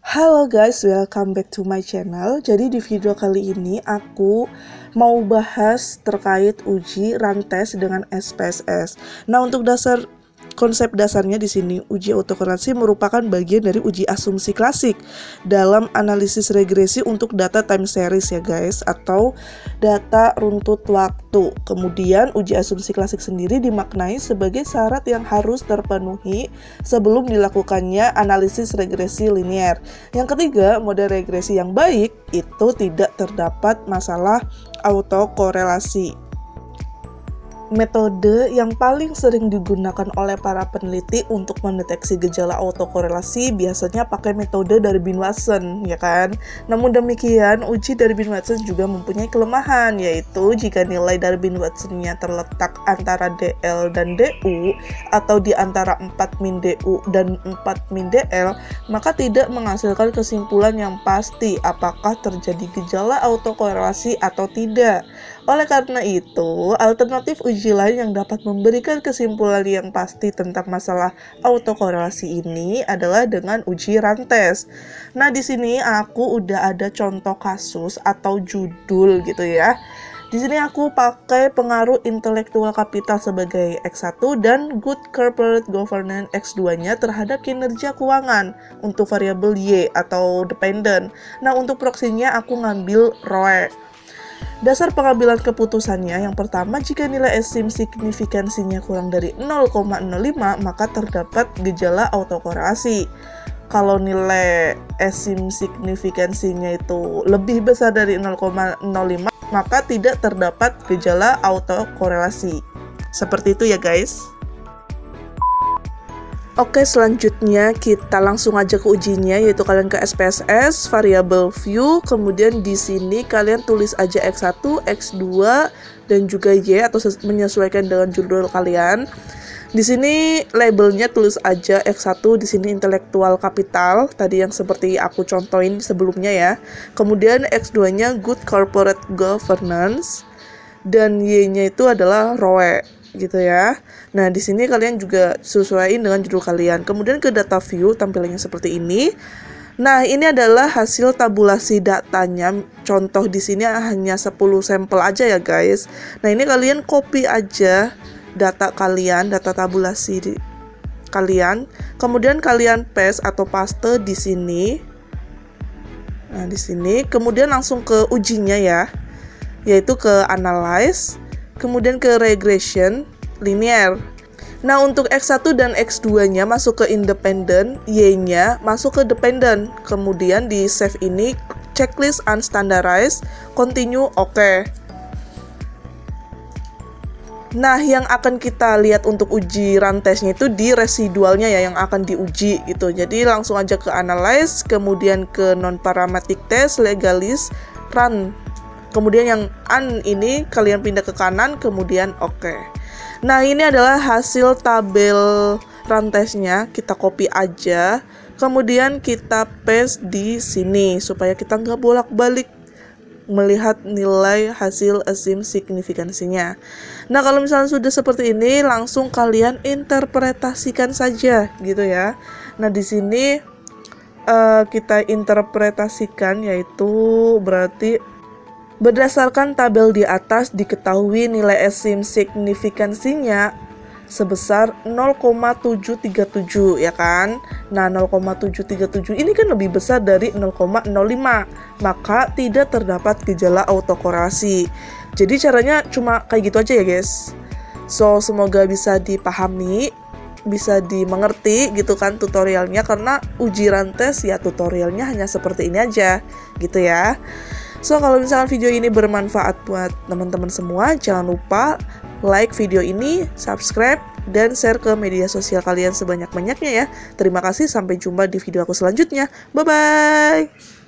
Halo guys, welcome back to my channel. Jadi di video kali ini aku mau bahas terkait uji rantes dengan SPSS. Nah, untuk konsep dasarnya di sini uji autokorelasi merupakan bagian dari uji asumsi klasik dalam analisis regresi untuk data time series ya guys, atau data runtut waktu. Kemudian uji asumsi klasik sendiri dimaknai sebagai syarat yang harus terpenuhi sebelum dilakukannya analisis regresi linear. Yang ketiga, model regresi yang baik itu tidak terdapat masalah autokorelasi. Metode yang paling sering digunakan oleh para peneliti untuk mendeteksi gejala autokorelasi biasanya pakai metode Darwin-Watson, ya kan? Namun demikian, uji Darwin-Watson juga mempunyai kelemahan, yaitu jika nilai Darwin-Watson-nya terletak antara DL dan DU atau di antara 4 min DU dan 4 min DL, maka tidak menghasilkan kesimpulan yang pasti apakah terjadi gejala autokorelasi atau tidak. Oleh karena itu, alternatif uji lain yang dapat memberikan kesimpulan yang pasti tentang masalah autokorelasi ini adalah dengan uji rantes. Nah, di sini aku udah ada contoh kasus atau judul gitu ya. Di sini aku pakai pengaruh intelektual kapital sebagai X1 dan good corporate governance X2-nya terhadap kinerja keuangan untuk variabel Y atau dependent. Nah, untuk proksinya aku ngambil ROE. Dasar pengambilan keputusannya, yang pertama, jika nilai esim signifikansinya kurang dari 0,05 maka terdapat gejala autokorelasi. Kalau nilai esim signifikansinya itu lebih besar dari 0,05 maka tidak terdapat gejala autokorelasi. Seperti itu ya guys. Oke, selanjutnya kita langsung aja ke ujinya, yaitu kalian ke SPSS, variable view, kemudian di sini kalian tulis aja X1, X2, dan juga Y atau menyesuaikan dengan judul kalian. Di sini labelnya tulis aja X1, di sini intelektual kapital, tadi yang seperti aku contohin sebelumnya ya. Kemudian X2-nya good corporate governance, dan Y-nya itu adalah ROE. Gitu ya. Nah, di sini kalian juga sesuaiin dengan judul kalian. Kemudian ke data view, tampilannya seperti ini. Nah, ini adalah hasil tabulasi datanya. Contoh di sini hanya 10 sampel aja ya, guys. Nah, ini kalian copy aja data kalian, data tabulasi kalian. Kemudian kalian paste atau paste di sini. Nah, di sini kemudian langsung ke ujinya ya. Yaitu ke analyze, kemudian ke regression linear. Nah, untuk X1 dan X2-nya masuk ke independent, Y-nya masuk ke dependent. Kemudian di save ini, checklist unstandardized, continue, oke. Nah, yang akan kita lihat untuk uji rantesnya itu di residualnya ya, yang akan diuji gitu. Jadi langsung aja ke analyze, kemudian ke non-parametric test, legalis, run. Kemudian yang ini kalian pindah ke kanan, kemudian oke. Nah, ini adalah hasil tabel rantesnya, kita copy aja. Kemudian kita paste di sini, supaya kita nggak bolak-balik melihat nilai hasil esim signifikansinya. Nah, kalau misalnya sudah seperti ini, langsung kalian interpretasikan saja gitu ya. Nah, di sini kita interpretasikan, yaitu berarti berdasarkan tabel di atas diketahui nilai esim signifikansinya sebesar 0,737 ya kan. Nah, 0,737 ini kan lebih besar dari 0,05, maka tidak terdapat gejala autokorelasi. Jadi caranya cuma kayak gitu aja ya guys. So, semoga bisa dipahami, bisa dimengerti gitu kan tutorialnya, karena uji rantes ya tutorialnya hanya seperti ini aja gitu ya. So, kalau misalkan video ini bermanfaat buat teman-teman semua, jangan lupa like video ini, subscribe, dan share ke media sosial kalian sebanyak-banyaknya ya. Terima kasih, sampai jumpa di video aku selanjutnya. Bye-bye!